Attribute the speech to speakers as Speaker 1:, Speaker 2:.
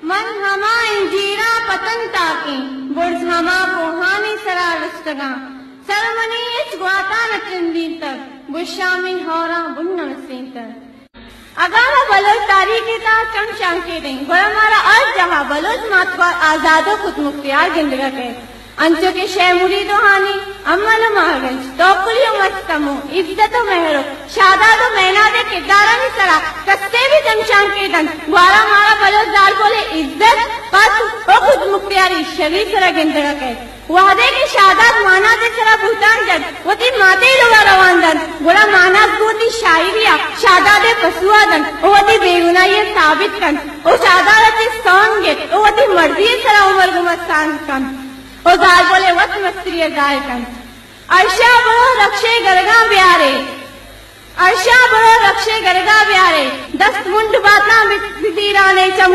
Speaker 1: من ہما انجیرا پتن تاکی برز ہما بوہانی سرا رستگاں سرمنی اچ گواتا نچندین تر بشامی ہورا بنن سین تر اگاما بلوچ تاریخی تا چم شانکی دیں گوڑا مارا اور جہاں بلوچ ماتوار آزاد و خود مختیار گندگا کے انچو کے شہ مرید و حانی عمل و مہرگنج توقلی و مستمو عزت و محرو شاداد و میناد کردارانی سرا کستے بھی دمشان کے دن گوارا مارا بلوچ دار بولے عزت پاس و خود مختیاری شریف سرا گندگا کے وعدے کے شاداد مانا دے سرا بھوتان جن وہ تی ماتے لگا روان دن گوڑا مانا گوتی شاعریا شاداد پسوا دن وہ تی بیگنائی ثابت کن وہ شاداد تی سونگت وہ تی مرضی سرا عمر گمستان کن او زار بولے وقت مستری ازار کن عرشہ بڑو رکشے گرگاں بیارے عرشہ بڑو رکشے گرگاں بیارے دست منڈ باتاں بزیرانے چم